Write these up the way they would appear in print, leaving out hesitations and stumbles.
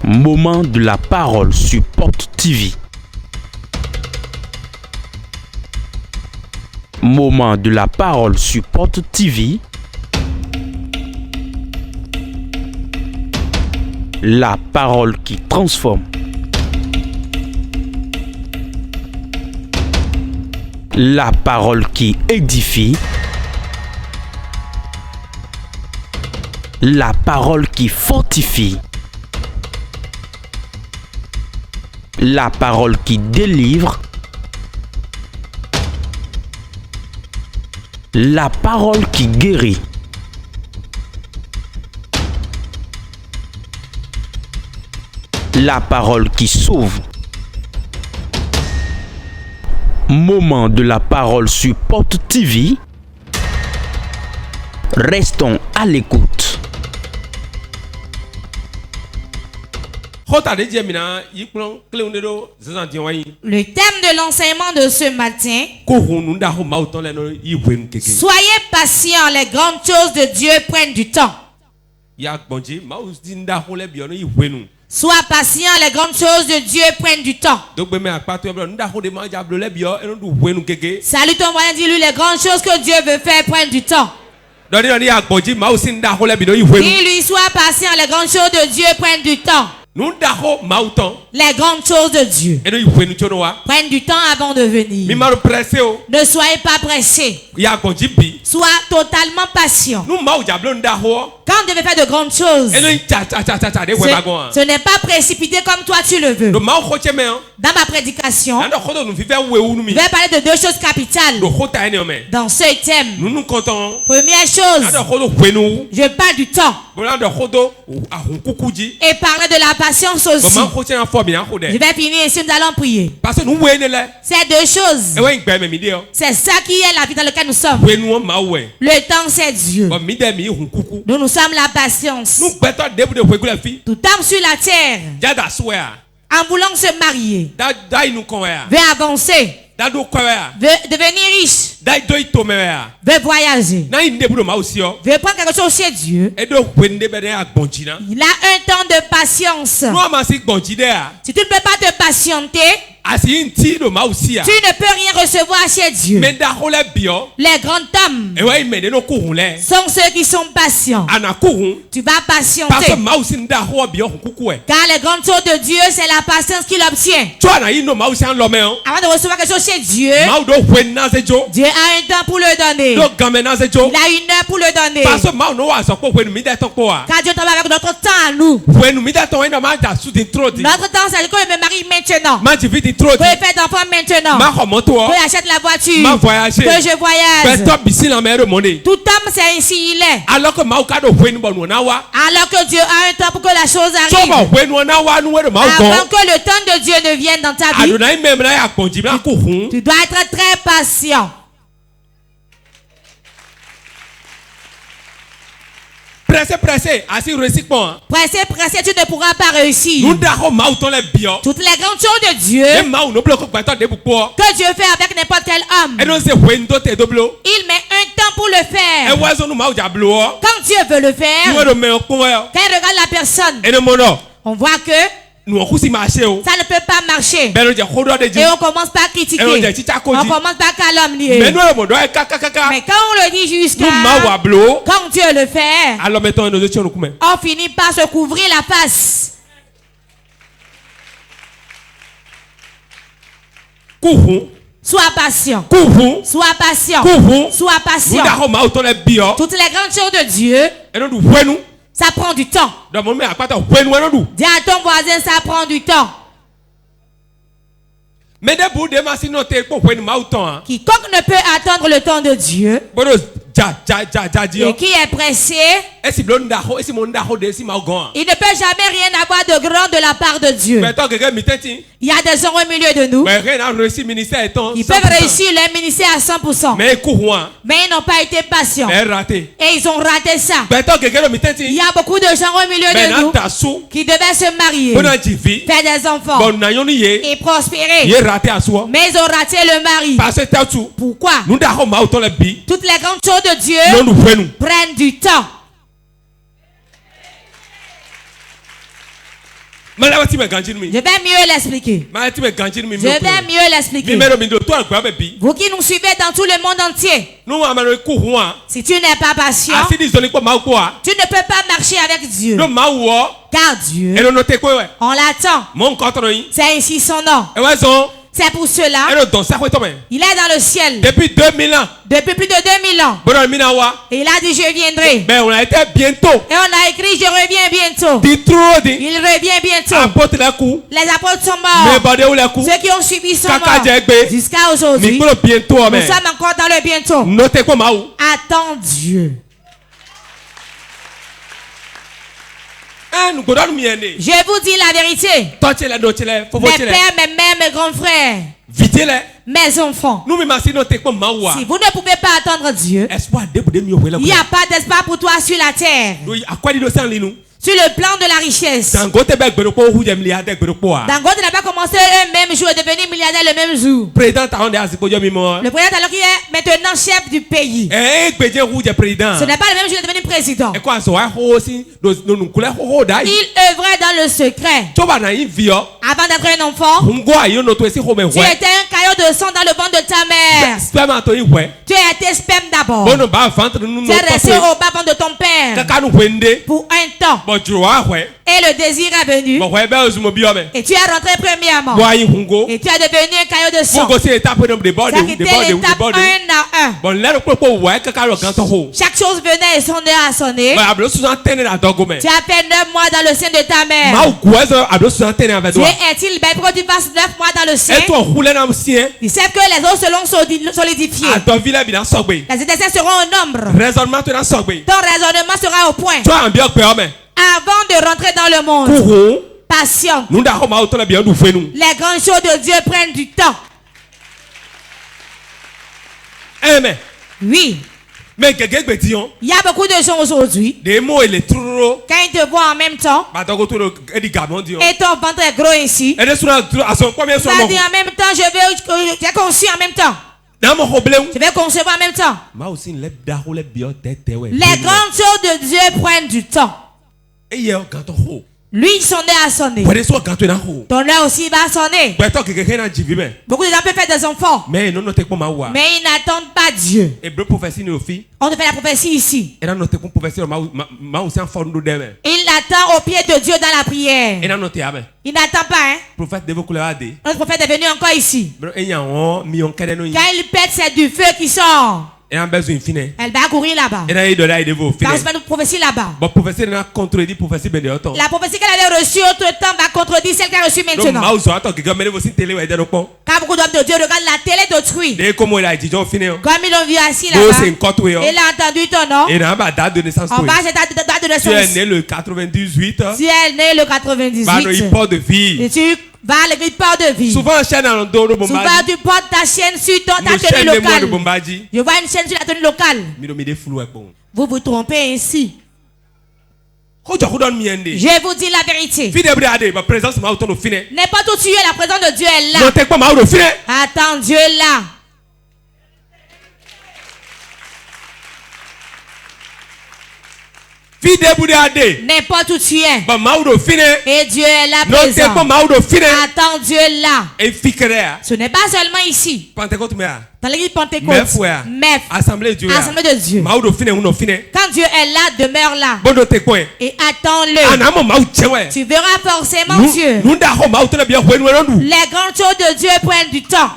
Moment de la parole sur Porte TV. Moment de la parole sur Porte TV. La parole qui transforme. La parole qui édifie. La parole qui fortifie. La parole qui délivre. La parole qui guérit. La parole qui sauve. Moment de la parole sur Porte TV. Restons à l'écoute. Le thème de l'enseignement de ce matin: soyez patients, les grandes choses de Dieu prennent du temps. Sois patient, les grandes choses de Dieu prennent du temps. Salut ton voisin, dis-lui, les grandes choses que Dieu veut faire prennent du temps. Dis-lui, sois patient, les grandes choses de Dieu prennent du temps. Les grandes choses de Dieu prennent du temps avant de venir. Ne soyez pas pressés. Sois totalement patient. Quand on devait faire de grandes choses, ce n'est pas précipité comme toi tu le veux. Dans ma prédication, je vais parler de deux choses capitales dans ce thème. Première chose, je parle du temps et parler de la patience aussi. Je vais finir ici, nous allons prier. Ces deux choses, c'est ça qui est la vie dans laquelle nous sommes. Le temps, c'est Dieu. Nous sommes la patience. Tout homme sur la terre, en voulant se marier, veut avancer, veut devenir riche, veut voyager, veut prendre quelque chose chez Dieu. Il a un temps de patience. Si tu ne peux pas te patienter, tu ne peux rien recevoir chez Dieu. Les grands hommes sont ceux qui sont patients. Tu vas patienter. Car les grandes choses de Dieu, c'est la patience qu'il obtient. Avant de recevoir quelque chose chez Dieu, Dieu a un temps pour le donner. Il a une heure pour le donner. Car Dieu travaille avec notre temps à nous. Notre temps, c'est que je me marie maintenant. Que je fais d'enfants maintenant. Que j'achète la voiture. Que je voyage. Tout homme, c'est ainsi il est. Alors que Dieu a un temps pour que la chose arrive. Avant que le temps de Dieu ne vienne dans ta vie, tu dois être très patient. Pressé, tu ne pourras pas réussir. Toutes les grandes choses de Dieu que Dieu fait avec n'importe quel homme, il met un temps pour le faire. Quand Dieu veut le faire, quand il regarde la personne, on voit que ça ne peut pas marcher. Et on commence par critiquer. On commence par calomnier. Mais quand on le dit jusqu'à quand Dieu le fait, on finit par se couvrir la face. Sois patient. Sois patient. Sois patient. Toutes les grandes choses de Dieu, ça prend du temps. Dis à ton voisin, ça prend du temps. Quiconque ne peut attendre le temps de Dieu et qui est pressé, il ne peut jamais rien avoir de grand de la part de Dieu. Il y a des gens au milieu de nous qui peuvent réussir leur ministère à 100%. Mais ils n'ont pas été patients. Et ils ont raté ça. Il y a beaucoup de gens au milieu de nous qui devaient se marier, faire des enfants et prospérer. Mais ils ont raté le mari. Pourquoi? Toutes les grandes choses de Dieu prennent du temps. Je vais mieux l'expliquer. Vous qui nous suivez dans tout le monde entier. Si tu n'es pas patient, tu ne peux pas marcher avec Dieu. Car Dieu, on l'attend. C'est ainsi son nom. C'est pour cela il est dans le ciel depuis 2000 ans. Depuis plus de 2000 ans. Et il a dit je viendrai. Mais on a été bientôt. Et on a écrit je reviens bientôt. Il revient bientôt. Les apôtres sont morts. Ceux qui ont suivi sont morts. Jusqu'à aujourd'hui, nous sommes encore dans le bientôt. Attends Dieu. Je vous dis la vérité. Mes pères, mes mères, mes grands frères, mes enfants, si vous ne pouvez pas attendre Dieu, il n'y a pas d'espoir pour toi sur la terre. Sur le plan de la richesse, Dangote n'a pas commencé le même jour et devenu milliardaire le même jour. Le président alors qu'il est maintenant chef du pays. Ce n'est pas le même jour qu'il est devenu président. Il œuvrait dans le secret. Avant d'être un enfant, tu étais un caillot de sang dans le ventre de ta mère. Tu as été sperme d'abord. Tu es resté au bas ventre de ton père pour un temps. Et le désir est venu. Et tu es rentré premièrement. Et tu es devenu un caillot de sang. Ça a quitté l'étape 1 à 1. Chaque chose venait et sonnait à sonner. Tu as fait 9 mois dans le sein de ta mère. Dieu est-il bête pour que tu passes 9 mois dans le sein? Il sait que les os seront solidifiés. Les étincelles seront au nombre. Ton raisonnement sera au point. Avant de rentrer dans le monde, patient. Les grandes choses de Dieu prennent du temps. Amen. Oui. Mais il y a beaucoup de gens aujourd'hui. Des mots et les trous. Quand ils te voient en même temps. Et ton ventre est gros ici. Ça dit en même temps, j'ai conçu en même temps. Je vais concevoir en même temps. Les grandes choses de Dieu prennent du temps. Lui, son nez a sonné. Ton nez aussi va sonner. Beaucoup de gens peuvent faire des enfants. Mais ils n'attendent pas Dieu. On te fait la prophétie ici. Il attend au pied de Dieu dans la prière. Il n'attend pas. Hein? Notre prophète est venu encore ici. Quand il pète, c'est du feu qui sort. Elle va courir là-bas. Quand je vais nous prophétie là-bas. La prophétie qu'elle avait reçue autre-temps va contredire celle qu'elle a reçue maintenant. Quand beaucoup d'hommes de Dieu regardent la télé d'autrui, comme ils l'ont vu assis là-bas, il a entendu ton nom. En bas, c'est ta date de naissance. Tu es né le 98. Tu es né le 98. Il porte de vie. Et tu vas à l'église porte de vie. Souvent tu portes ta chaîne sur ta tenue locale. Je vois une chaîne sur la tenue locale. Vous vous trompez ainsi. Je vous dis la vérité. N'importe où tu es, la présence de Dieu est là. Attends, Dieu est là. N'importe où tu es. Et Dieu est là présent. Attends, Dieu est là. Ce n'est pas seulement ici. Dans l'église Pentecôte. Mais Assemblée de Dieu. Quand Dieu est là, demeure là. Et attends-le. Tu verras forcément Dieu. Les grandes choses de Dieu prennent du temps.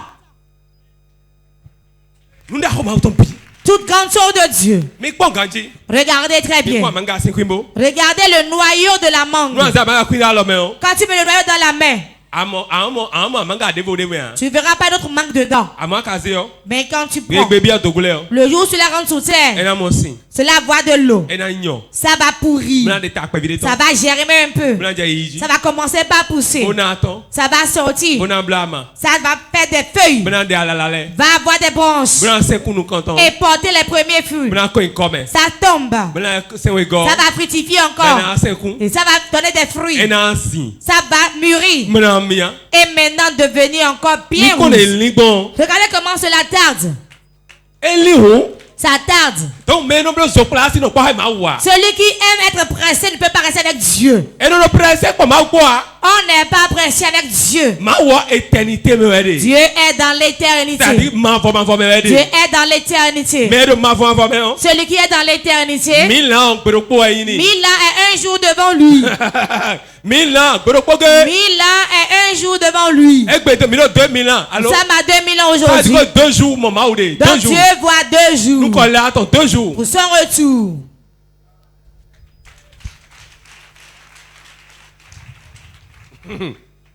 Toute grande chose de Dieu. Regardez très bien. Regardez le noyau de la mangue. Quand tu mets le noyau dans la main, tu verras pas d'autre mangue dedans. Mais quand tu prends, le jour où tu la rentres sous terre, cela voit de l'eau. Ça va pourrir. Ça va germer un peu. Ça va commencer par pousser. Ça va sortir. Ça va faire des feuilles. Va avoir des branches. Et porter les premiers fruits. Ça tombe. Ça va fructifier encore. Et ça va donner des fruits. Ça va mûrir. Et maintenant devenir encore bien rouge. Regardez comment cela tarde. Ça tarde. Celui qui aime être pressé ne peut pas rester avec Dieu. On n'est pas pressé avec Dieu. Dieu est dans l'éternité. Dieu est dans l'éternité. Celui qui est dans l'éternité, 1000 ans 1000 ans est un jour devant lui. 1000 ans 1000 ans est un jour devant lui. Nous sommes à 2000 ans aujourd'hui. Donc Dieu voit 2 jours pour son retour.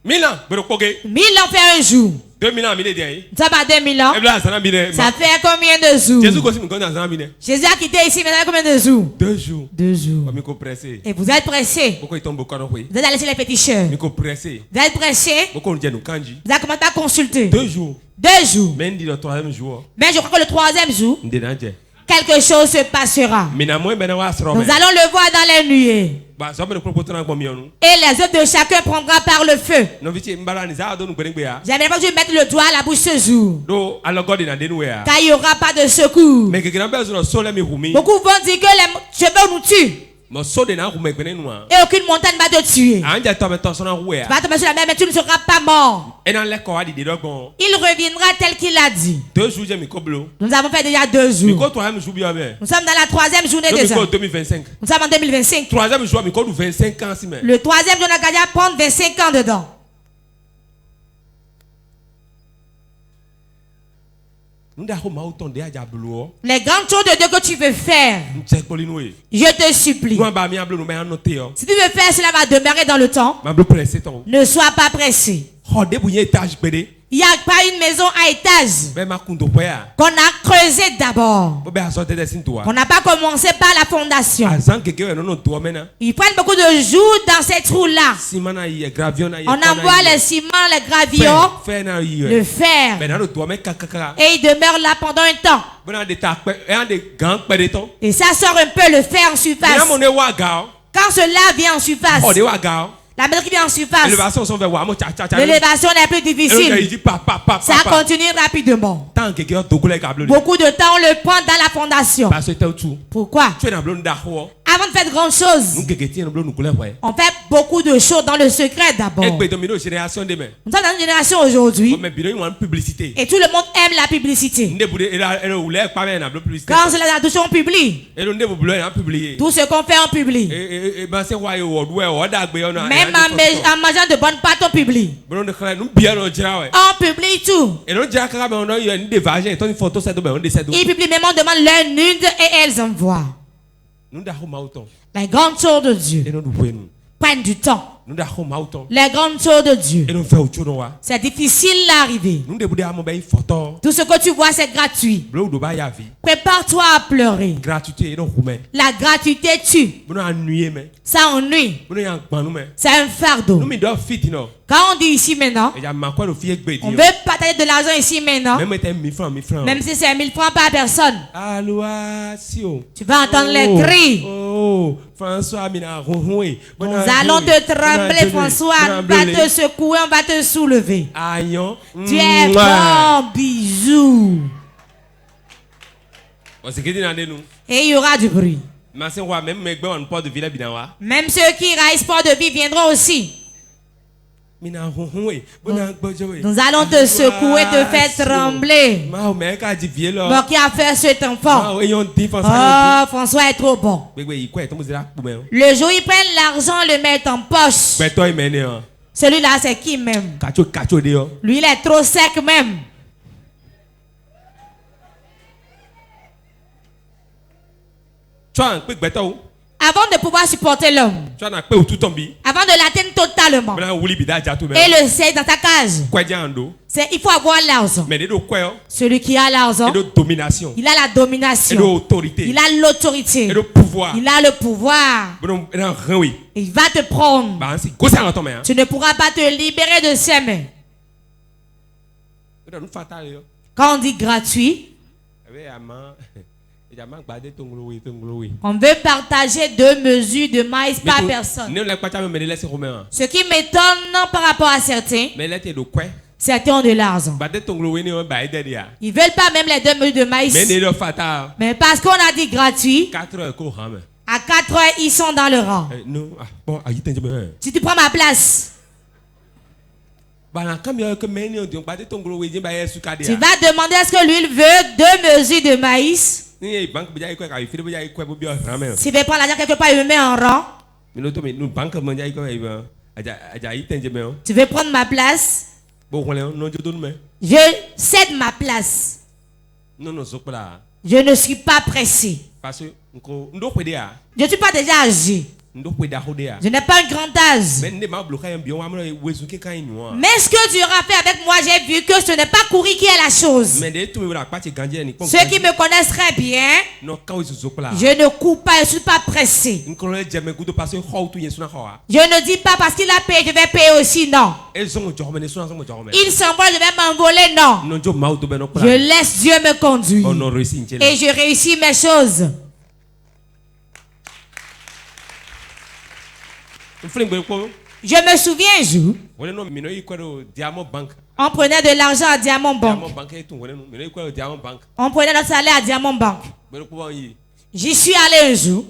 1000 ans 1000 ans fait un jour. 2000 ans Nous sommes à 2000 ans. Ça fait combien de jours? Jésus a quitté ici maintenant combien de jours? 2 jours. 2 jours. Et vous êtes pressés. Vous êtes allés chez les féticheurs. Vous êtes pressés. Vous avez commencé à consulter. 2 jours. 2 jours. Mais je crois que le 3e jour, quelque chose se passera. Nous allons le voir dans les nuées. Et les œuvres de chacun prendra par le feu. J'aimerais pas que je mette le doigt à la bouche ce jour. Car il n'y aura pas de secours. Beaucoup vont dire que les cheveux nous tuent. Et aucune montagne va te tuer. Tu vas tomber sur la mer, mais tu ne seras pas mort. Il reviendra tel qu'il a dit. Nous avons fait déjà 2 jours. Nous sommes dans la 3e journée déjà. Nous sommes en 2025. Le 3e jour, on a qu'à prendre 25 ans dedans. Les grandes choses de Dieu que tu veux faire, je te supplie. Si tu veux faire cela, va demeurer dans le temps. Ne sois pas pressé. Il n'y a pas une maison à étage qu'on a creusé d'abord. On n'a pas commencé par la fondation. Ils prennent beaucoup de jours dans ces trous-là. On envoie le ciment, le gravillon, le fer. Et il demeure là pendant un temps. Et ça sort un peu le fer en surface. Quand cela vient en surface, la maison qui vient en surface, l'élévation est plus difficile. Ça continue rapidement. Beaucoup de temps on le prend dans la fondation. Pourquoi? Avant de faire de grandes choses, on fait beaucoup de choses dans le secret d'abord. Nous sommes dans une génération aujourd'hui et tout le monde aime la publicité. Quand c'est la douche, on publie. Tout ce qu'on fait, on publie. Même en mangeant de bonnes pâtes, on publie. On publie tout. Ils publient même, on demande leur nude et elles envoient. Les grandes choses de Dieu prennent du temps. Les grandes choses de Dieu, c'est difficile d'arriver. Tout ce que tu vois, c'est gratuit. Prépare-toi à pleurer. La gratuité tue. Ça ennuie. C'est un fardeau. Quand on dit ici maintenant, on veut partager de l'argent ici maintenant, même si c'est 1000 francs par personne, tu vas entendre les cris. Nous allons te trembler, François. On va te secouer, on va te soulever. Tu es bon, bisous. Et il y aura du bruit. Même ceux qui raillent Port de Vie viendront aussi. Nous allons te secouer, te faire trembler. Bon, qui a fait cet enfant? Oh, François est trop bon. Le jour où ils prennent l'argent, le mettent en poche. Celui-là, c'est qui même? Lui, il est trop sec même. Avant de pouvoir supporter l'homme, avant de l'atteindre totalement et le serrer dans ta cage, il faut avoir l'argent. Celui qui a l'argent, il a la domination, il a l'autorité, il a le pouvoir. Il va te prendre. Tu ne pourras pas te libérer de ses mains. Quand on dit gratuit, on veut partager 2 mesures de maïs par personne. Ce qui m'étonne par rapport à certains, Certains ont de l'argent. Ils veulent pas même les 2 mesures de maïs. Mais parce qu'on a dit gratuit, à 4 heures, ils sont dans le rang. Si tu prends ma place, tu vas demander est-ce que lui veut 2 mesures de maïs. S'il veut prendre l'argent quelque part, il me met en rang. Tu veux prendre ma place? Je cède ma place. Je ne suis pas pressé. Je ne suis pas déjà âgé. Je n'ai pas un grand âge. Mais ce que Dieu a fait avec moi, j'ai vu que ce n'est pas courir qui est la chose. Ceux qui me connaissent très bien, je ne cours pas, je ne suis pas pressé. Je ne dis pas parce qu'il a payé, je vais payer aussi, non. Il s'envole, je vais m'envoler, non. Je laisse Dieu me conduire. Et je réussis mes choses. Je me souviens un jour, on prenait de l'argent à Diamond Bank. On prenait notre salaire à Diamond Bank. J'y suis allé un jour.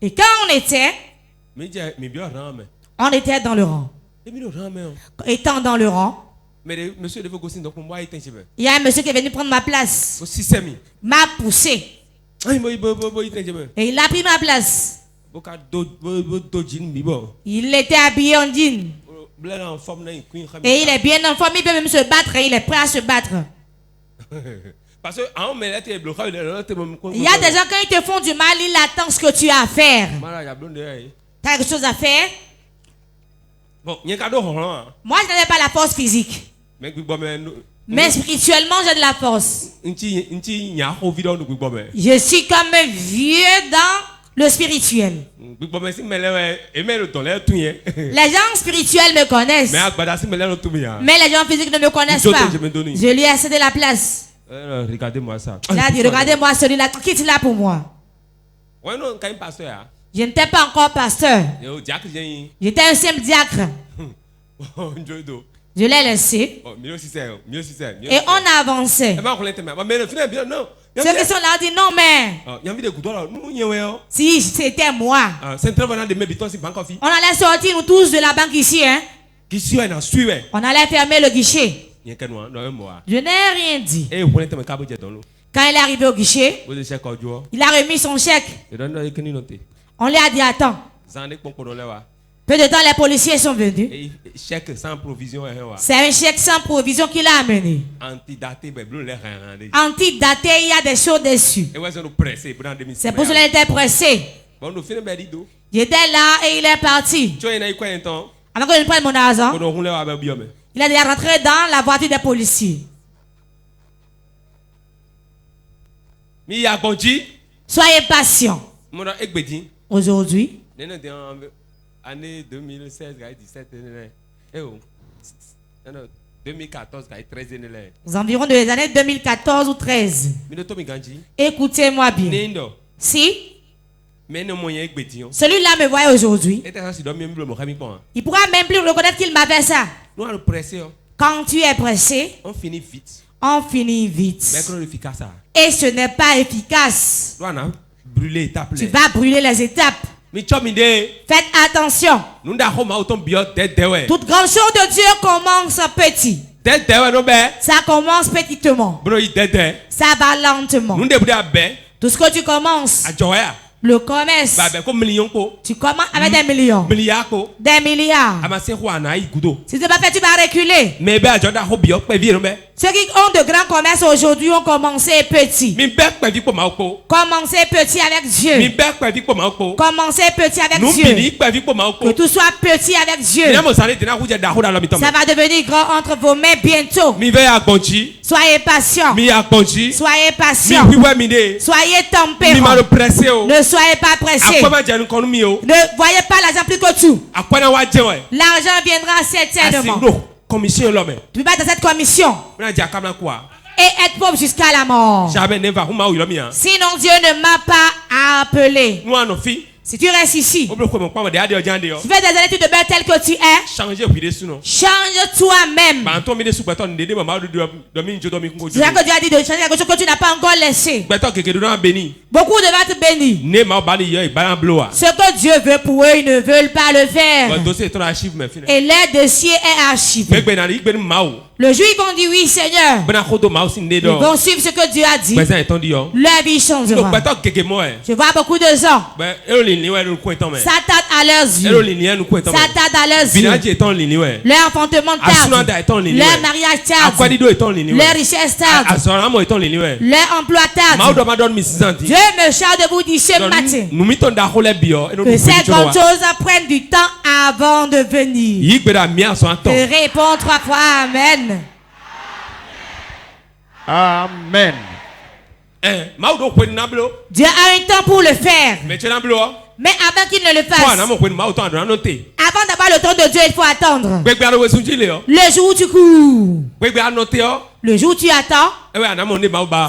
Et quand on était dans le rang. Étant dans le rang, il y a un monsieur qui est venu prendre ma place. M'a poussé. Et il a pris ma place. Il était habillé en jean. Et il est bien en forme, il peut même se battre, il est prêt à se battre. Il y a des gens, quand ils te font du mal, ils attendent ce que tu as à faire. Tu as quelque chose à faire? Moi, je n'avais pas la force physique. Mais spirituellement, j'ai de la force. Je suis comme un vieux dans le spirituel. Les gens spirituels me connaissent. Mais les gens physiques ne me connaissent pas. Je lui ai cédé la place. Regardez-moi ça. Il a dit, regardez-moi celui-là. Quitte là pour moi. Je n'étais pas encore pasteur. J'étais un simple diacre. Je l'ai laissé. Et on a avancé. Ceux qui sont là disent non mais si c'était moi, on allait sortir nous tous de la banque ici, hein? On allait fermer le guichet. Je n'ai rien dit. Quand il est arrivé au guichet, il a remis son chèque. On lui a dit attends. Peu de temps, les policiers sont venus. C'est un chèque sans provision qu'il a amené. Antidaté, il y a des choses dessus. C'est pour cela qu'il était pressé. Il était là et il est parti. Avant que je prenne mon argent, il a déjà rentré dans la voiture des policiers. Soyez patient. Aujourd'hui, année 2016, 17 2014, 13 aux environs des années 2014 ou 13. Écoutez-moi bien. Si celui-là me voit aujourd'hui, il pourra même plus reconnaître qu'il m'a fait ça. Quand tu es pressé, on finit vite. Et ce n'est pas efficace. Tu vas brûler les étapes. Faites attention. Toute grande chose de Dieu commence petit. Ça commence petitement. Ça va lentement. Tout ce que tu commences, le commerce, tu commences avec des millions, des milliards. Si tu n'as pas fait, tu vas reculer. Ceux qui ont de grands commerces aujourd'hui ont commencé petit. Commencez petit avec Dieu. Commencez petit avec Dieu. Que tout soit petit avec Dieu. Ça va devenir grand entre vos mains bientôt. Soyez patient. Soyez patient. Soyez tempérant. Ne soyez pas pressé. Ne voyez pas l'argent plus que tout. L'argent viendra certainement. Tu vas dans cette commission et être pauvre jusqu'à la mort. Sinon Dieu ne m'a pas appelé. Si tu restes ici, tu fais des années, tu demeures tel que tu es. Change toi-même. C'est ça que Dieu a dit de changer quelque chose que tu n'as pas encore laissé. Beaucoup de vont te bénir. Ce que Dieu veut pour eux, ils ne veulent pas le faire. Et leur dossier est archivé. Le jour ils vont dire oui Seigneur, ils vont suivre ce que Dieu a dit. Leur vie changera. Je vois beaucoup de gens, ça tarde à leurs yeux, ça tarde à leurs yeux. Leur enfantement tarde, leur mariage tarde, leur richesse tarde, leur emploi tarde. Dieu me charge de vous dire ce matin que ces grandes choses prennent du temps avant de venir. Je réponds 3 fois Amen. Amen. Dieu a un temps pour le faire. Mais avant qu'il ne le fasse, avant d'avoir le temps de Dieu, il faut attendre. Le jour où tu cours, le jour où tu attends,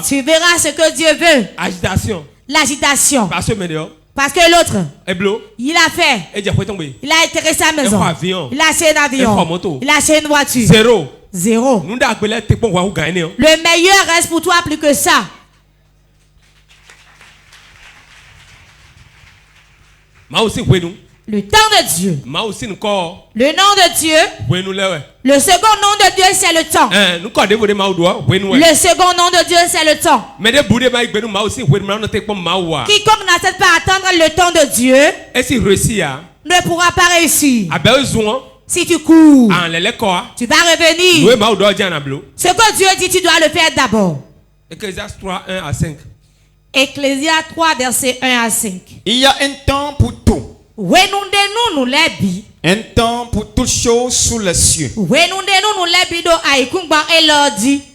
tu verras ce que Dieu veut. L'agitation. Parce que l'autre, il a fait. Il a atterri sa maison. Il a acheté un avion. Il a acheté une voiture. Zéro. Le meilleur reste pour toi plus que ça. Le temps de Dieu. Le nom de Dieu. Le second nom de Dieu, c'est le temps. Le second nom de Dieu, c'est le temps. Quiconque n'accepte pas attendre le temps de Dieu ne pourra pas réussir. Si tu cours, tu vas revenir. Ce que Dieu dit, tu dois le faire d'abord. Ecclésiaste 3, 1 à 5. Ecclésiaste 3, verset 1 à 5. Il y a un temps pour tout. Un temps pour toutes choses sous les cieux.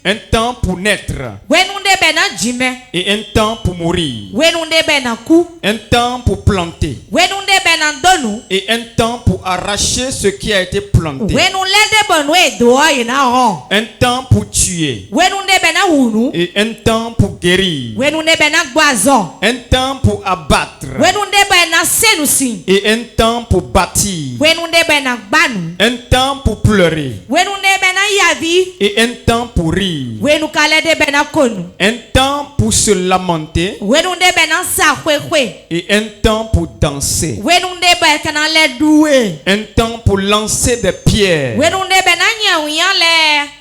Un temps pour naître. Et un temps pour mourir. Un temps pour planter. Et un temps pour arracher ce qui a été planté. Un temps pour tuer. Et un temps pour guérir. Un temps pour abattre. Et un temps pour bâtir. Un temps pour pleurer. Et un temps pour rire. Un temps pour se lamenter. Et un temps pour danser. Un temps pour lancer des pierres.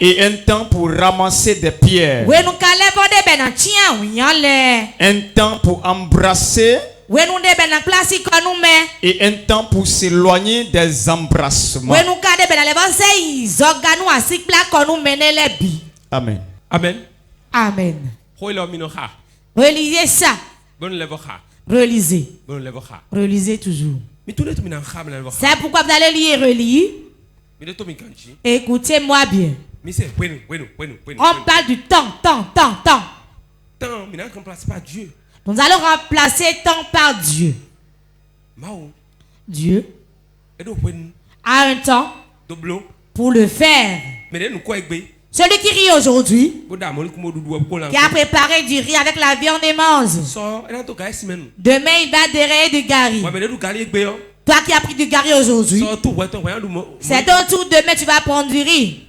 Et un temps pour ramasser des pierres. Un temps pour embrasser. Et un temps pour s'éloigner des embrassements. Amen. Amen. Amen. Relisez ça. Relisez. Relisez toujours. C'est pourquoi vous allez lire et relire. Écoutez-moi bien. On parle du temps. Nous allons remplacer temps par Dieu. Dieu a un temps pour le faire. Celui qui rit aujourd'hui, qui a préparé du riz avec la viande et mange, demain il va dérailler du gari. Toi qui as pris du gari aujourd'hui, c'est ton tour, demain tu vas prendre du riz.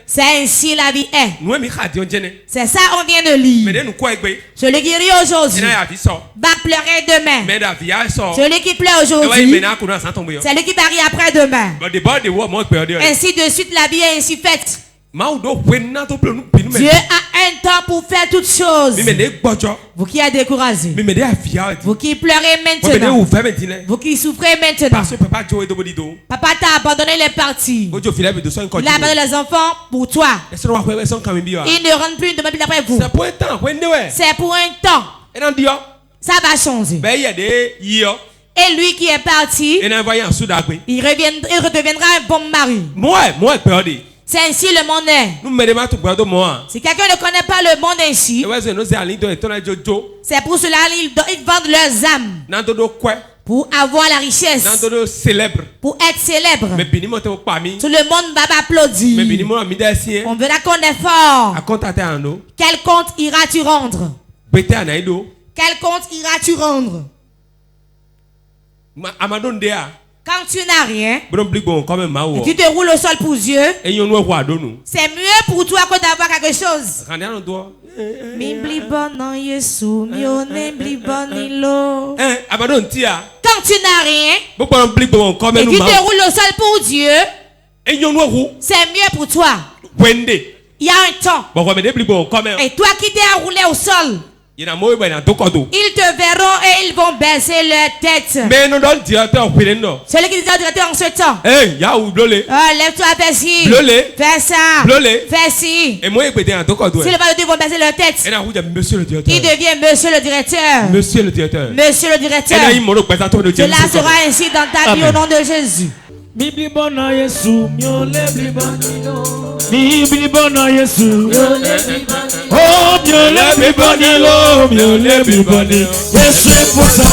C'est ainsi la vie est. C'est ça on vient de lire. Celui qui rit aujourd'hui va pleurer demain. Celui qui pleure aujourd'hui, c'est lui qui va rire après demain. Ainsi de suite la vie est ainsi faite. Dieu a un temps pour faire toutes choses. Vous qui êtes découragés, vous qui pleurez maintenant, vous qui souffrez maintenant, papa t'a abandonné les parties. Il a abandonné les enfants pour toi. Il ne rentre plus demain plus après vous. C'est pour un temps. Ça va changer. Et lui qui est parti, il redeviendra un bon mari. C'est ainsi le monde est. Si quelqu'un ne connaît pas le monde ainsi, c'est pour cela qu'ils vendent leurs âmes. Pour avoir la richesse. Pour être célèbre. Tout le monde va m'applaudir. On verra qu'on est fort. Quel compte iras-tu rendre? Quel compte iras-tu rendre? Quand tu n'as rien, et tu te roules au sol pour Dieu, c'est mieux pour toi que d'avoir quelque chose. Quand tu n'as rien, et tu te roules au sol pour Dieu, c'est mieux pour toi. Il y a un temps. Et toi qui t'es roulé au sol, ils te verront et ils vont baisser leur tête. Celui qui dit au directeur en ce temps, lève-toi, fais ci, fais ça, fais ci. Si le Dieu vont baisser leur tête, il devient monsieur le directeur. Monsieur le directeur. Cela sera ainsi dans ta vie au nom de Jésus. Bibli bona Yesu, miole blibanilo. Bibli bona Yesu, oh miole blibanilo, miole blibanilo. Yesu posa,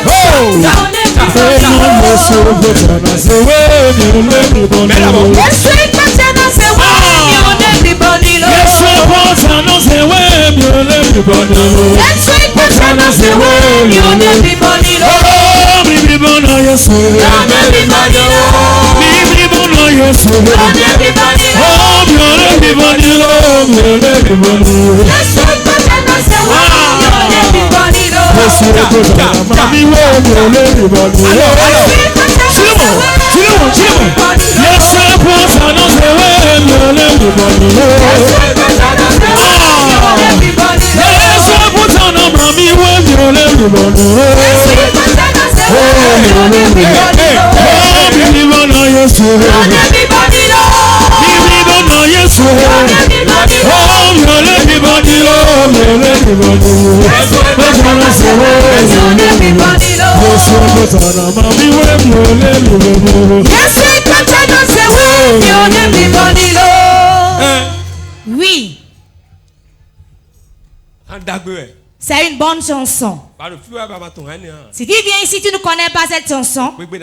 oh. Yesu posa na sewe, miole blibanilo. Yesu posa na sewe, miole blibanilo. Yesu posa na sewe, miole blibanilo. Yesu posa na sewe, miole blibanilo. Bibli bona Yesu, miole blibanilo. Bibli bona Yesu, oh miole blibanilo, miole blibanilo. Yesu posa na sewe, miole blibanilo. Yesu posa na mami we miole blibanilo. Yesu posa na sewe, miole blibanilo. Yesu posa na mami we miole blibanilo. Bibli bona Yesu, Bibli bona Yesu, oh miole blibanilo, miole blibanilo. Posa na sewe, miole blibanilo. Yesu posa na mami we miole blibanilo. Yesu posa na sewe, miole blibanilo. Oui. C'est une bonne chanson. Si tu viens ici, tu ne connais pas cette chanson, je vais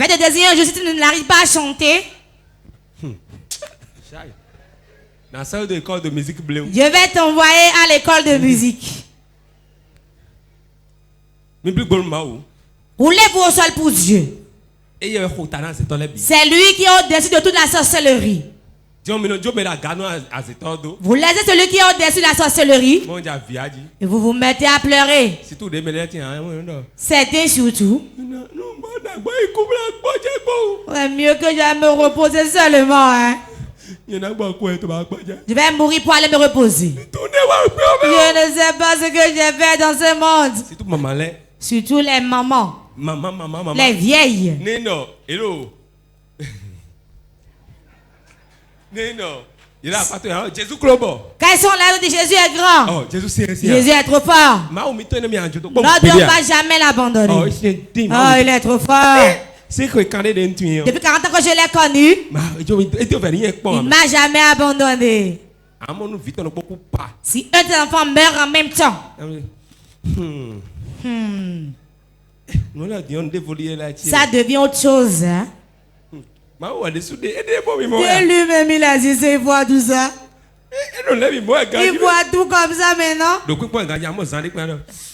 te désigner un jour si tu n'arrives pas à chanter. Je vais t'envoyer à l'école de musique. Roulez-vous au sol pour Dieu. C'est lui qui est au-dessus de toute la sorcellerie. Vous laissez celui qui est au-dessus de la sorcellerie et vous vous mettez à pleurer. C'était surtout. C'est mieux que j'aille me reposer seulement. Hein? Je vais mourir pour aller me reposer. Je ne sais pas ce que j'ai fait dans ce monde. Surtout les mamans. Les vieilles. Quand ils sont là, on dit Jésus est grand. Oh, Jésus est trop fort. Ne doit pas jamais l'abandonner. Oh, il est trop fort. Depuis 40 ans que je l'ai connu, il ne m'a jamais abandonné. Si un des enfants meurt en même temps, ça devient autre chose. Hein? Et lui-même il a dit c'est voir tout ça. Il voit tout comme ça maintenant.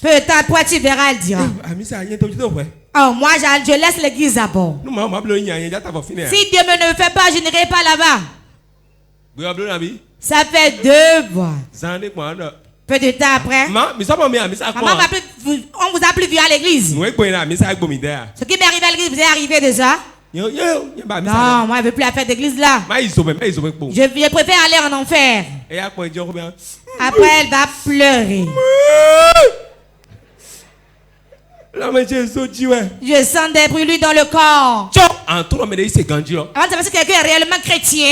Peut-être après tu verras le dire. Oh, moi je laisse l'église d'abord. Si Dieu ne me fait pas, je n'irai pas là-bas. Ça fait 2 mois. Peu de temps après, on vous a plus vu à l'église. Ce qui m'est arrivé à l'église vous est arrivé déjà. Non, moi je ne veux plus la fête d'église là. Je préfère aller en enfer. Après elle va pleurer. Je sens des brûlures dans le corps. Avant de savoir si quelqu'un est réellement chrétien,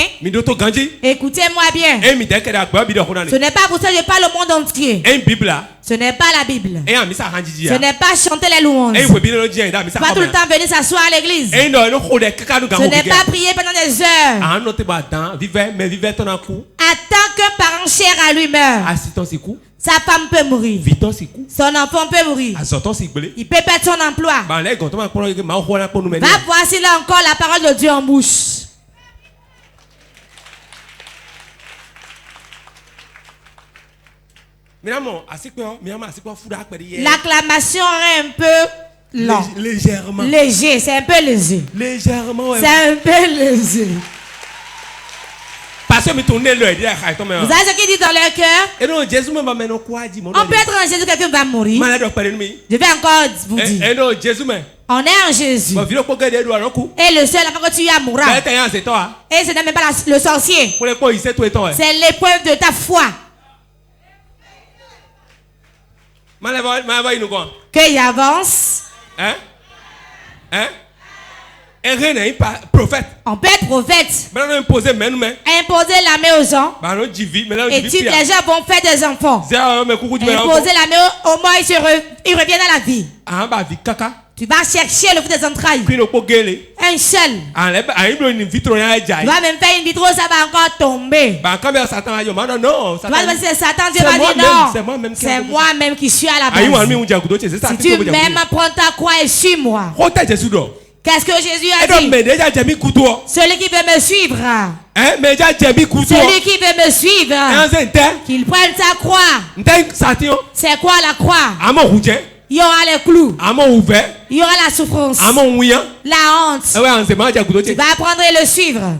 écoutez-moi bien. Ce n'est pas pour ça que je parle au monde entier. Ce n'est pas la Bible. Ce n'est pas chanter les louanges. Pas tout le temps venir s'asseoir à l'église. Ce n'est pas prier pendant des heures. Attends qu'un parent cher à lui meure. Sa femme peut mourir. Son enfant peut mourir. Il peut perdre son emploi. Va voir s'il a encore la parole de Dieu en bouche. L'acclamation aurait un peu lent. Légèrement. Léger, c'est un peu léger. Légèrement, ouais. C'est un peu léger. Parce que vous avez ce qu'il dit dans leur cœur. On peut être en Jésus, quelqu'un va mourir. Je vais encore vous dire. On est en Jésus. Et le seul avant que tu y as mourra. Et ce n'est même pas le sorcier. C'est l'épreuve de ta foi. Qu'il avance. Hein? Prophète. On peut être prophète. Imposer la main aux gens. Et les gens vont faire des enfants. Imposer la main au moins ils reviennent à la vie. Tu vas chercher le fruit des entrailles. Un seul. Tu vas même faire une vitro, ça va encore tomber. Tu vas dire c'est Satan, Dieu va dire non. C'est moi-même qui suis à la base. Si tu m'aimes, prends ta croix et suis-moi. Qu'est-ce que Jésus a dit? Celui qui veut me suivre. Celui qui veut me suivre. Qu'il prenne sa croix. C'est quoi la croix? Il y aura les clous. Il y aura la souffrance. La honte. Tu vas apprendre et le suivre.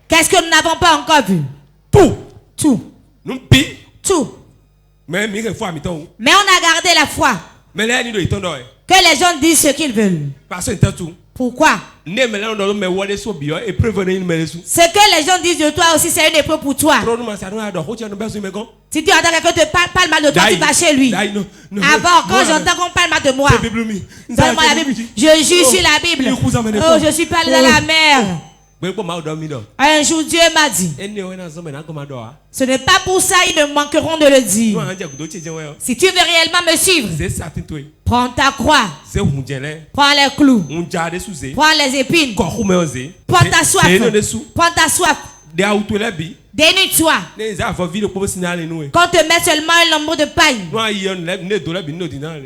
Qu'est-ce que nous n'avons pas encore vu? Tout. Mais on a gardé la foi. Que les gens disent ce qu'ils veulent. Pourquoi? Ce que les gens disent de toi aussi, c'est une épreuve pour toi. Si tu entends quelqu'un te parle mal de toi, tu vas chez lui. Avant, quand j'entends qu'on parle mal de moi, donne-moi la Bible. Je jure sur la Bible. Oh, je suis pas allé dans la mer. Un jour, Dieu m'a dit, ce n'est pas pour ça ils ne manqueront de le dire. Si tu veux réellement me suivre, prends ta croix, prends les clous, prends les épines, prends ta soif, dénude-toi. Quand te met seulement un lambeau de paille,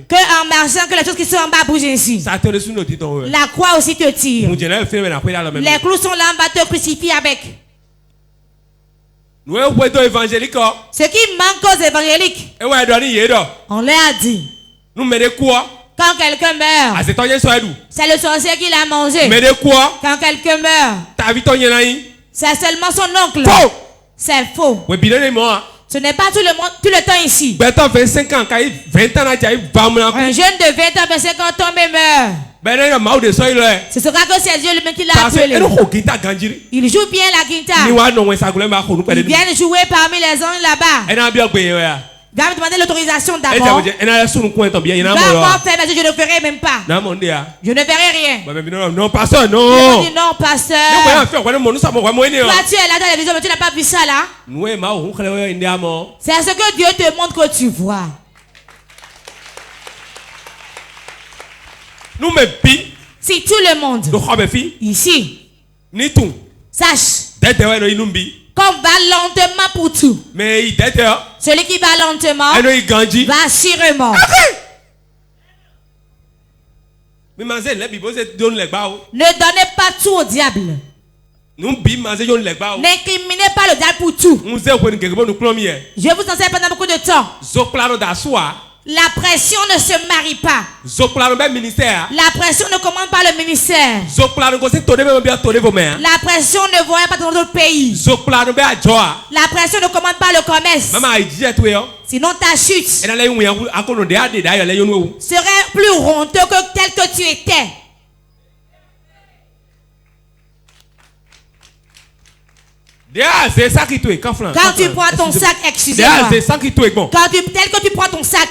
que en marchant, que les choses qui sont en bas bougent ainsi. La croix aussi te tire. Les clous sont là en bas, te crucifient avec. Ce qui manque aux évangéliques, on leur a dit. Quand quelqu'un meurt, c'est le sorcier qui l'a mangé. Quand quelqu'un meurt, c'est seulement son oncle. C'est faux. Ce n'est pas tout le temps ici. Un jeune de 20 ans, 25 ans tombe et meurt. Ce sera que c'est Dieu lui-même qui l'a appelé. Il joue bien la guitare. Il vient jouer parmi les anges là-bas. Va me demander l'autorisation d'abord. Va m'en faire, mais je ne ferai même pas. Je ne verrai rien. Non, pasteur, non. Non, pasteur. Toi, tu es là dans la vision, mais tu n'as pas vu ça là. C'est ce que Dieu te montre que tu vois. Si tout le monde ici sache qu'on va lentement pour tout. Celui qui va lentement va sûrement. Ne donnez pas tout au diable. N'incriminez pas le diable pour tout. Je vous enseigne pendant beaucoup de temps. La pression ne se marie pas. La pression ne commande pas le ministère. La pression ne voit pas dans notre pays. La pression ne commande pas le commerce. Sinon ta chute serait plus honteux que tel que tu étais. Quand tu prends ton sac, excusez-moi. Tel que tu prends ton sac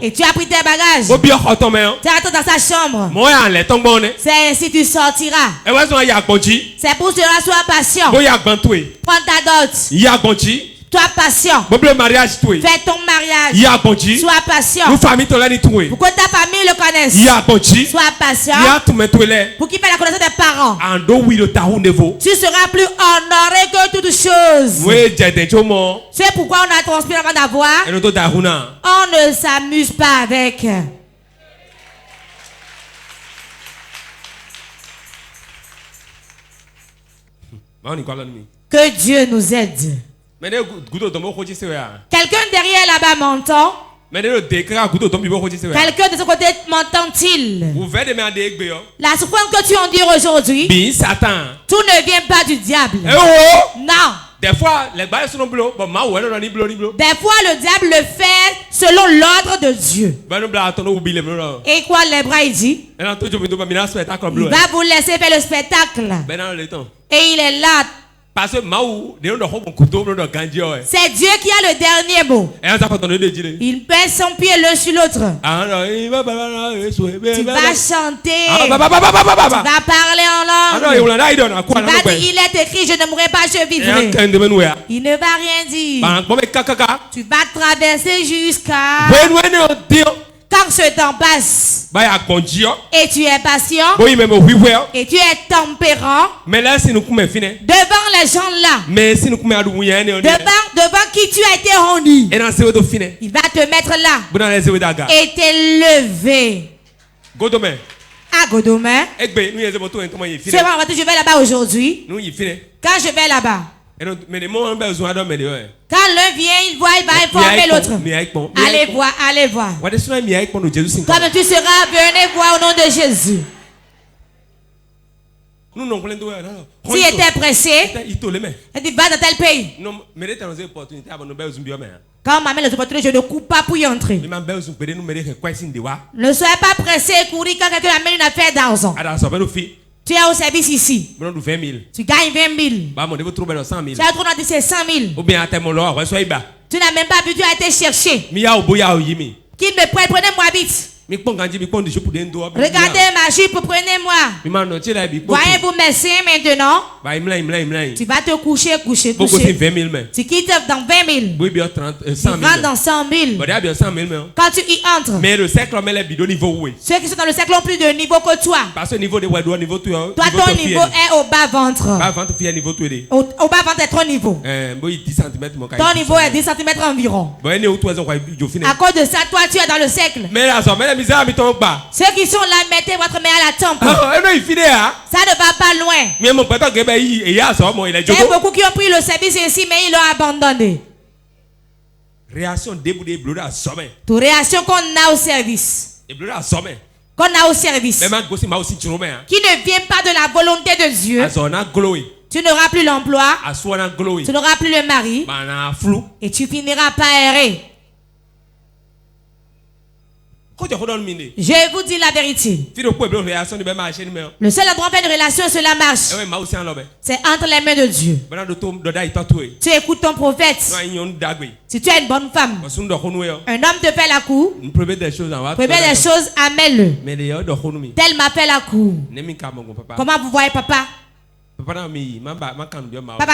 et tu as pris tes bagages, tu rentres dans sa chambre. C'est ainsi tu sortiras. C'est pour cela, sois patient. Prends ta dot. Sois patient. Fais ton mariage. Sois patient. Pour que ta famille le connaisse. Sois patient. Pour qu'il fasse la connaissance des parents. Tu seras plus honoré que toutes choses. C'est pourquoi on a transpiré avant d'avoir. On ne s'amuse pas avec. Que Dieu nous aide. Quelqu'un derrière là-bas m'entend? Quelqu'un de ce côté m'entend-il? La souffrance que tu endures aujourd'hui, tout ne vient pas du diable. Non. Des fois, le diable le fait selon l'ordre de Dieu. Et quoi, les bras, il dit? Il va vous laisser faire le spectacle. Et il est là. C'est Dieu qui a le dernier mot. Il pèse son pied l'un sur l'autre. Tu vas chanter. Tu vas parler en langue. Tu vas dire, il est écrit, je ne mourrai pas, je vivrai. Il ne va rien dire. Tu vas traverser jusqu'à... Quand ce temps passe et tu es patient et tu es tempérant devant les gens là, devant qui tu as été rendu, il va te mettre là et t'élever. À Godomé, c'est vrai, je vais là-bas aujourd'hui. Quand je vais là-bas, quand l'un vient, il voit, il va informer l'autre. Allez voir. Comme tu seras, venez voir au nom de Jésus. Si il était pressé, il dit va dans tel pays. Quand on m'amène les opportunités, je ne coupe pas pour y entrer. Ne soyez pas pressé et courir quand quelqu'un amène une affaire d'argent. Tu es au service ici. Tu gagnes 20 000. Tu as trop dans ces 100 000. Tu n'as même pas vu, tu as été chercher. Qui me prête, prenez-moi vite. Regardez ma jupe, prenez-moi. Voyez-vous mes seins maintenant? Tu vas te coucher. Tu quittes dans 20 000. Tu rentres dans 100 000. Quand tu y entres, ceux qui sont dans le cercle ont plus de niveau que toi. Toi, ton niveau est au bas ventre. Au bas ventre est ton niveau. Ton niveau est 10 cm environ. À cause de ça, toi, tu es dans le cercle. Ceux qui sont là, mettez votre main à la tempe. Ça ne va pas loin. Il y a beaucoup qui ont pris le service ici, mais ils l'ont abandonné. Toute réaction qu'on a au service. Qu'on a au service. Qui ne vient pas de la volonté de Dieu. Tu n'auras plus l'emploi. Tu n'auras plus le mari. Et tu finiras par errer. Je vous dis la vérité. Le seul endroit où faire une relation, cela marche. C'est entre les mains de Dieu. Tu écoutes ton prophète. Si tu es une bonne femme, un homme te fait la cour. Prépare des choses, amène-le. Tel m'a fait la cour. Comment vous voyez papa? Papa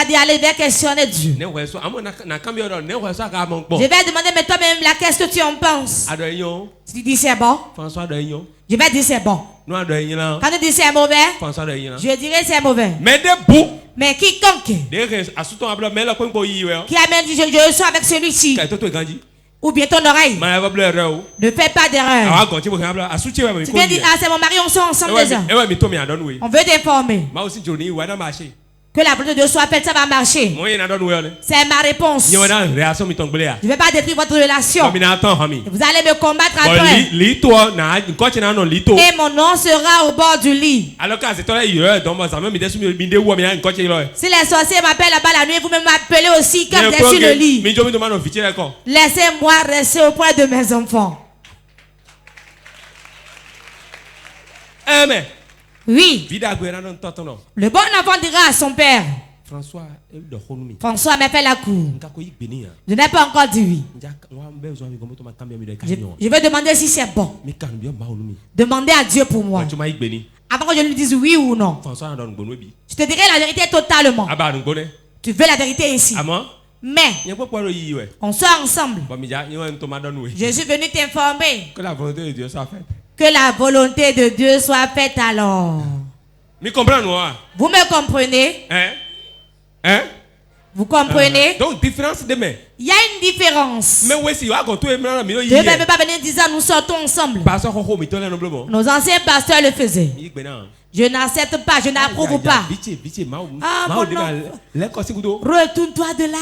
dit allez vers questionner Dieu. Je vais demander mais toi-même là qu'est-ce que tu en penses? Tu dis c'est bon. Je vais dire c'est bon. Quand tu dis c'est mauvais, je dirais c'est mauvais. Mais quiconque qui amène dit je suis avec celui-ci. Ou bien ton oreille. Ne fais pas d'erreur. Tu viens dire, ah c'est mon mari, on sort ensemble déjà. On veut t'informer. Que la volonté de Dieu soit faite, ça va marcher. C'est ma réponse. Je ne vais pas détruire votre relation. Vous allez me combattre après. Et mon nom sera au bord du lit. Si les sorciers m'appellent là-bas la nuit, vous m'appelez aussi quand vous êtes sur le lit. Laissez-moi rester auprès de mes enfants. Amen. Oui. Le bon enfant dira à son père, François m'a fait la cour. Je n'ai pas encore dit oui. Je vais demander si c'est bon. Demandez à Dieu pour moi. Avant que je lui dise oui ou non. Je te dirai la vérité totalement. Tu veux la vérité ici. Mais on sort ensemble. Je suis venu t'informer. Que la volonté de Dieu soit faite. Que la volonté de Dieu soit faite alors. Vous me comprenez? Vous comprenez? Donc différence demain. Il y a une différence. Dieu ne peut pas venir disant nous sortons ensemble. Nos anciens pasteurs le faisaient. Je n'accepte pas, je n'approuve pas. Ah, mon enfant. Retourne-toi de là.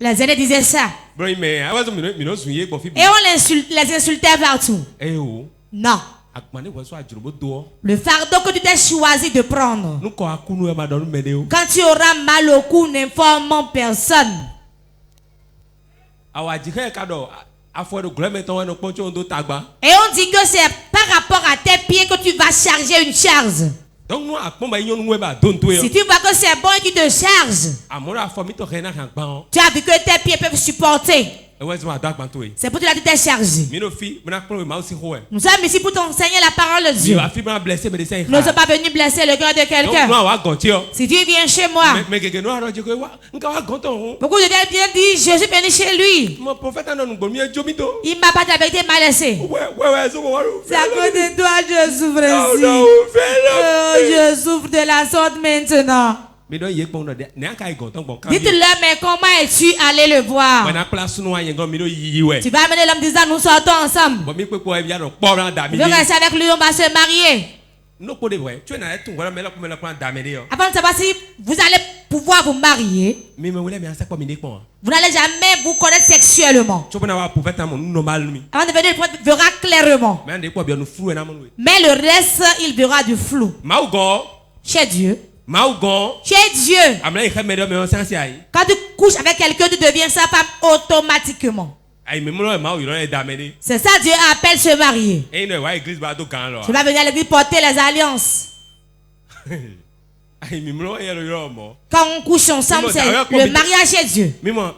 Les aînés disaient ça. Et on les insultait partout. Non. Le fardeau que tu t'es choisi de prendre. Quand tu auras mal au cou, n'informe personne. Et on dit que c'est par rapport à tes pieds que tu vas charger une charge. Si tu vois que c'est bon et que tu te charges, tu as vu que tes pieds peuvent supporter. C'est pour cela que tu t'es chargé. Nous sommes ici pour t'enseigner la parole de Dieu. Nous ne sommes pas venus blesser le cœur de quelqu'un. Si tu viens chez moi, beaucoup de gens viennent dire, je suis venu chez lui. Il m'a pas de la vérité, il m'a laissé. C'est à cause de toi que je souffre ici. Je souffre de la sorte maintenant. Dites-leur, mais comment es-tu allé le voir? Tu vas amener l'homme disant, nous sortons ensemble. Je veux rester avec lui, on va se marier. Avant de savoir si vous allez pouvoir vous marier, vous n'allez jamais vous connaître sexuellement. Avant de venir, le prophète verra clairement. Mais le reste, il verra du flou. Chez Dieu. Chez Dieu. Quand tu couches avec quelqu'un, tu deviens sa femme automatiquement. C'est ça Dieu appelle se marier. Tu vas venir à l'église porter les alliances. Quand on couche ensemble, c'est le mariage chez Dieu. En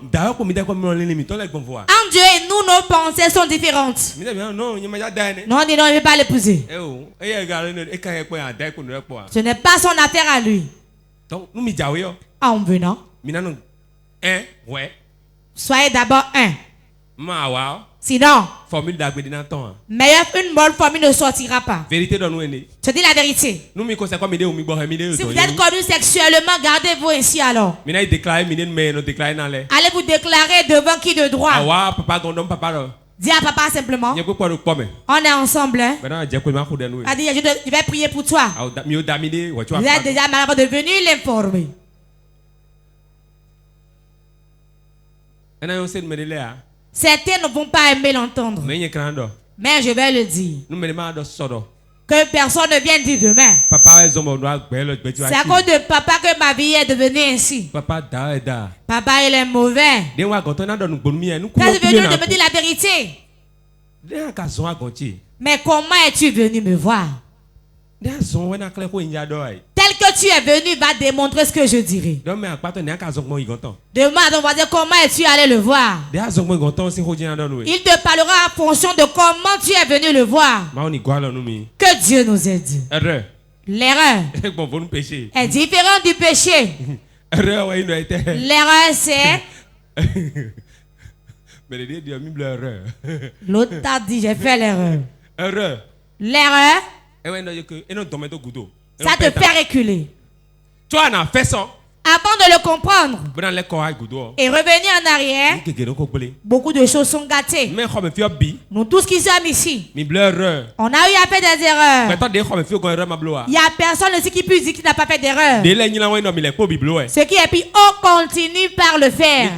Dieu et nous, nos pensées sont différentes. Non, on dit non, il ne veut pas l'épouser. Ce n'est pas son affaire à lui. En venant, soyez d'abord un. Sinon, meilleure une bonne formule ne sortira pas. Je dis la vérité. Si vous êtes connu sexuellement, gardez-vous ainsi alors. Allez vous déclarer devant qui de droit? Dis à papa simplement. On est ensemble. Hein? A dit, je vais prier pour toi. Vous êtes déjà malade de venir l'informer. Certains ne vont pas aimer l'entendre. Mais je vais le dire. Que personne ne vienne dire demain. C'est à cause de papa que ma vie est devenue ainsi. Papa il est mauvais. Quand tu es venu de me dire la vérité. Mais comment es-tu venu me voir? Tel que tu es venu va démontrer ce que je dirai. Demande à ton voisin comment es-tu allé le voir. Il te parlera en fonction de comment tu es venu le voir. Que Dieu nous aide. L'erreur est différente du péché. L'erreur c'est... L'autre t'a dit j'ai fait l'erreur. L'erreur, ça te fait reculer. Avant de le comprendre et revenir en arrière, beaucoup de choses sont gâtées. Nous tous qui sommes ici, on a eu à faire des erreurs. Il n'y a personne ici qui peut dire qu'il n'a pas fait d'erreur. Ce qui est puis on continue par le faire.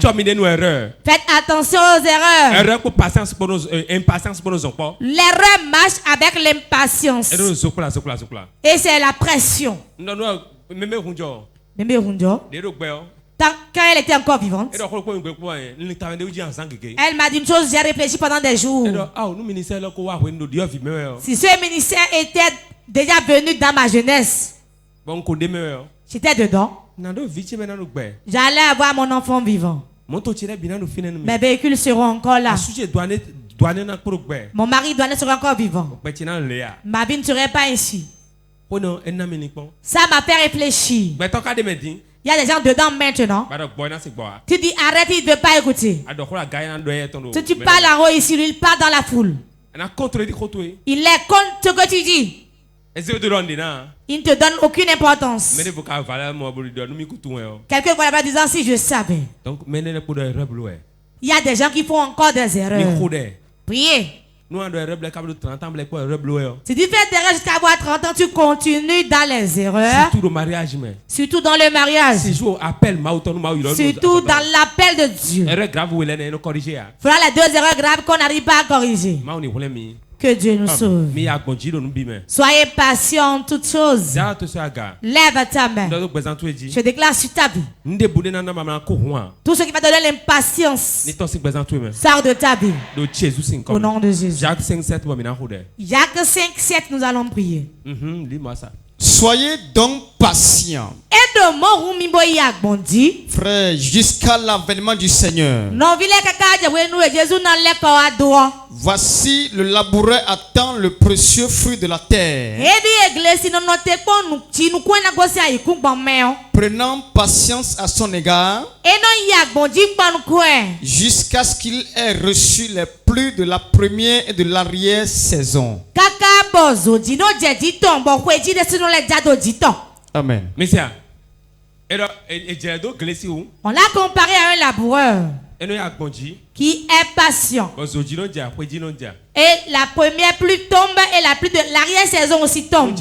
Faites attention aux erreurs. L'erreur marche avec l'impatience. Et c'est la pression. Quand elle était encore vivante, elle m'a dit une chose, j'ai réfléchi pendant des jours. Si ce ministère était déjà venu dans ma jeunesse, j'étais dedans, j'allais avoir mon enfant vivant. Mes véhicules seront encore là. Mon mari sera encore vivant. Ma vie ne serait pas ainsi. Ça m'a fait réfléchir. Il y a des gens dedans maintenant. Tu dis arrête, il ne veut pas écouter. Si tu parles en haut ici, lui, il parle dans la foule. Il est contre ce que tu dis. Il ne te donne aucune importance. Quelqu'un va dire si je savais. Il y a des gens qui font encore des erreurs. Priez. Si tu fais des erreurs jusqu'à avoir 30 ans, tu continues dans les erreurs. Surtout dans le mariage. Surtout dans l'appel de Dieu. Voilà les 2 erreurs graves qu'on n'arrive pas à corriger. Que Dieu nous sauve. Soyez patient en toutes choses. Lève ta main. Je déclare sur ta vie. Tout ce qui va donner l'impatience sort de ta vie. Au nom de Jésus. Jacques 5:7, nous allons prier. Lis-moi ça. Soyez donc patients, frère, jusqu'à l'avènement du Seigneur. Voici le laboureur attend le précieux fruit de la terre, prenant patience à son égard, jusqu'à ce qu'il ait reçu les pluies de la première et de l'arrière saison. Amen. On l'a comparé à un laboureur qui est patient. Et la première pluie tombe et la pluie de l'arrière-saison aussi tombe.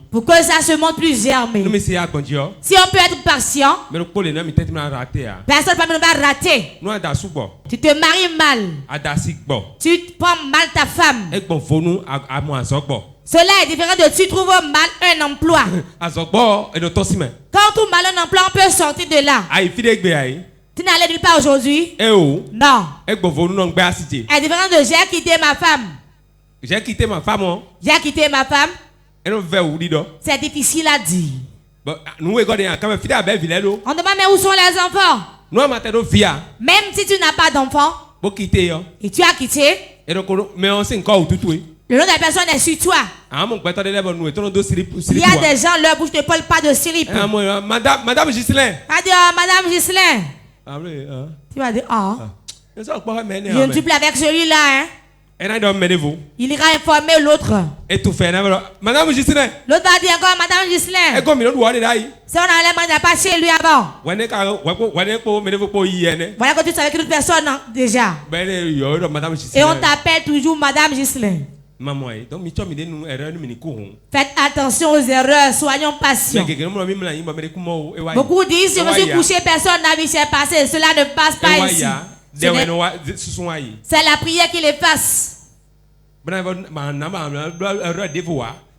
Pour que ça se montre plus germé. Si on peut être patient, personne ne va rater. Tu te maries mal. Tu prends mal ta femme. Cela est différent de tu trouves mal un emploi. Quand on trouve mal un emploi, on peut sortir de là. Tu n'allais nulle part aujourd'hui? Non. Elle est différente de j'ai quitté ma femme. J'ai quitté ma femme. C'est difficile à dire. On demande mais où sont les enfants? Même si tu n'as pas d'enfants et tu as quitté, le nom de la personne est sur toi. Il y a des gens, leur bouche ne parle pas de slip. Madame Ghislain. Madame Ghislain. Tu vas dire, je ne suis plus avec celui-là. Il ira informer l'autre. Madame Ghislain. L'autre va dire encore, Madame Ghislain. Si on allait manger pas chez lui avant. Voilà que tu savais que l'autre personne déjà. Et on t'appelle toujours Madame Ghislain. Faites attention aux erreurs, soyons patients. Beaucoup disent, si je me suis couché, personne n'a vu ce qui s'est passé. Cela ne passe pas ici. C'est la prière qui l'efface.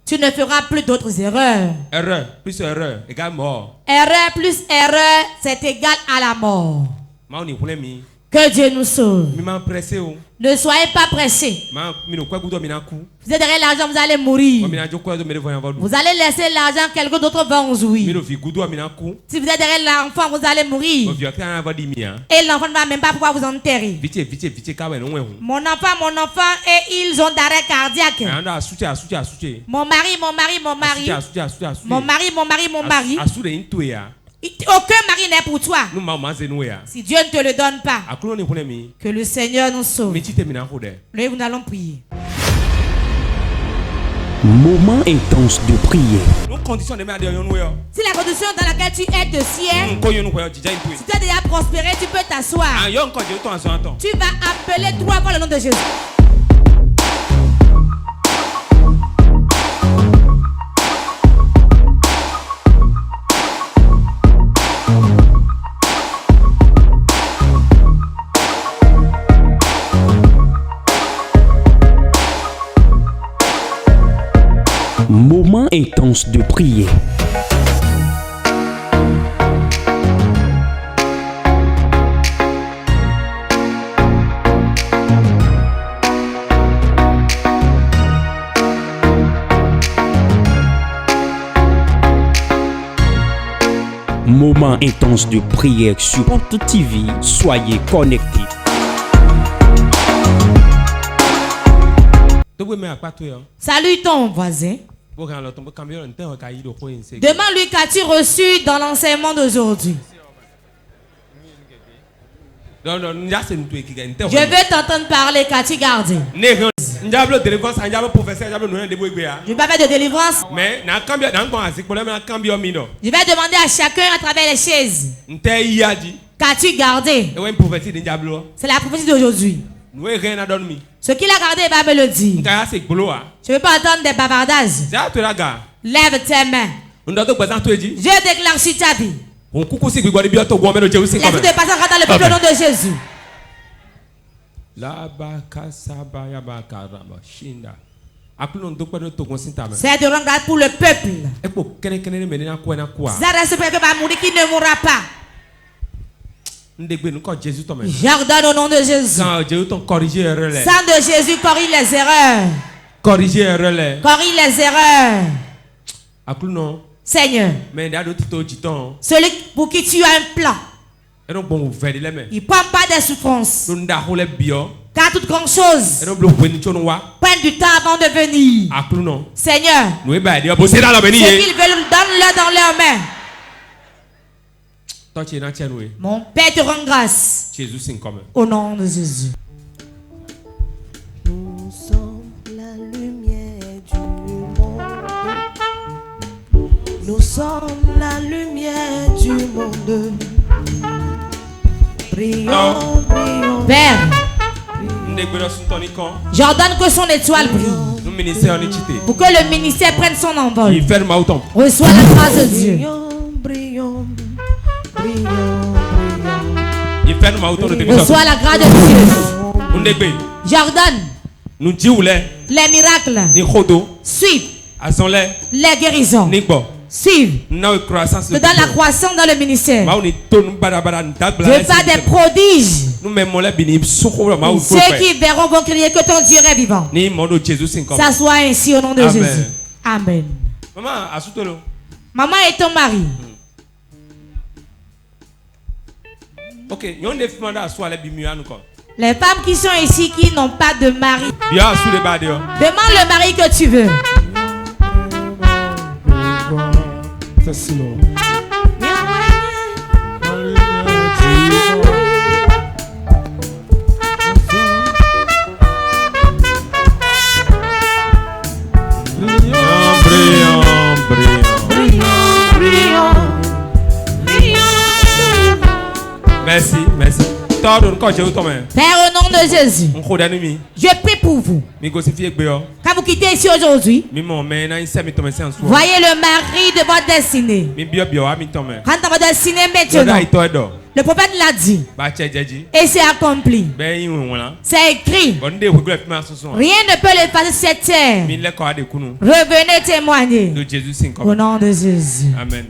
Tu ne feras plus d'autres erreurs. Erreur plus erreur égale mort. Erreur plus erreur, c'est égal à la mort. Que Dieu nous sauve. Ne soyez pas pressés. Vous êtes derrière l'argent, vous allez mourir. Vous allez laisser l'argent, quelqu'un d'autre va en jouir. Si vous êtes derrière l'enfant, vous allez mourir. Et l'enfant ne va même pas pouvoir vous enterrer. Mon enfant, et ils ont d'arrêt cardiaque. Mon mari. Aucun mari n'est pour toi. Si Dieu ne te le donne pas, que le Seigneur nous sauve. Là, nous allons prier. Moment intense de prière. Si la condition dans laquelle tu es te sied, si tu as déjà prospéré, tu peux t'asseoir. Tu vas appeler 3 fois le nom de Jésus. Moment intense de prière. Moment intense de prière sur Porte TV. Soyez connectés. Salut ton voisin. Demande-lui qu'as-tu reçu dans l'enseignement d'aujourd'hui. Je veux t'entendre parler, qu'as-tu gardé? Je ne vais pas faire de délivrance. Je vais demander à chacun à travers les chaises. Qu'as-tu gardé? C'est la prophétie d'aujourd'hui. Ce qu'il a gardé va me le dire. Je ne veux pas entendre des bavardages. Lève tes mains. Je déclare sur ta vie. Les coups de passage dans le peuple au nom de Jésus. C'est de rendre grâce pour le peuple. Ça reste pour que qui ne mourra pas. J'ordonne au nom de Jésus. Sang de Jésus corrige les erreurs. Corrige les erreurs. Seigneur, celui pour qui tu as un plan, il ne prend pas des souffrances. Car toute grande chose prend du temps avant de venir. Seigneur, ce qu'ils veulent, donne-le dans leurs mains. Mon Père te rend grâce. Au nom de Jésus. Nous sommes la lumière du monde. Nous sommes la lumière du monde. Brillons, brillons. Père, j'ordonne que son étoile brille. Pour que le ministère prenne son envol. Reçois la grâce de Dieu. Brillons, reçois la grâce de Dieu. J'ordonne les miracles suivent les guérisons. Suivent. Je donne la croissance dans le ministère. Je veux pas des prodiges. Ceux qui verront vont crier que ton Dieu est vivant. Ça soit ainsi au nom de Jésus. Amen. Maman et ton mari. Les femmes qui sont ici qui n'ont pas de mari, demande le mari que tu veux. Merci, merci. Père, au nom de Jésus, je prie pour vous. Quand vous quittez ici aujourd'hui, voyez le mari de votre destinée. Rentre dans votre destinée maintenant. Le prophète l'a dit. Et c'est accompli. C'est écrit. Rien ne peut l'effacer cette terre. Revenez témoigner. Au nom de Jésus. Amen.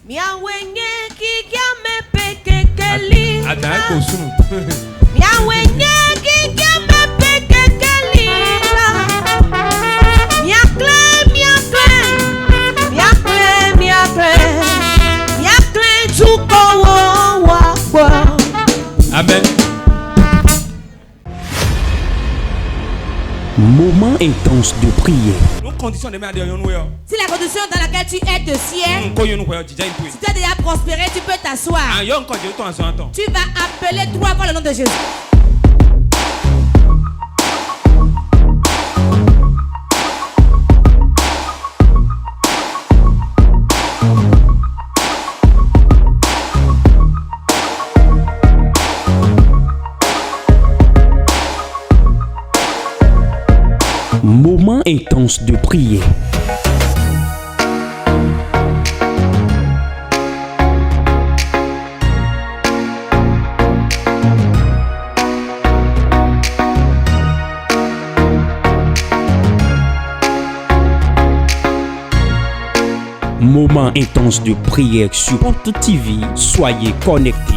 Miawenye kigyame pekekeli. Miawenye kigyame pekekeli. Miakle, miakle. Miakle, miakle. Miakle chuko wakwa. Amen. Moment intense de prière. Si la condition dans laquelle tu es te sied, si tu as déjà prospéré, tu peux t'asseoir. Tu vas appeler 3 fois le nom de Jésus. Moment intense de prière. Moment intense de prière sur Porte TV. Soyez connectés.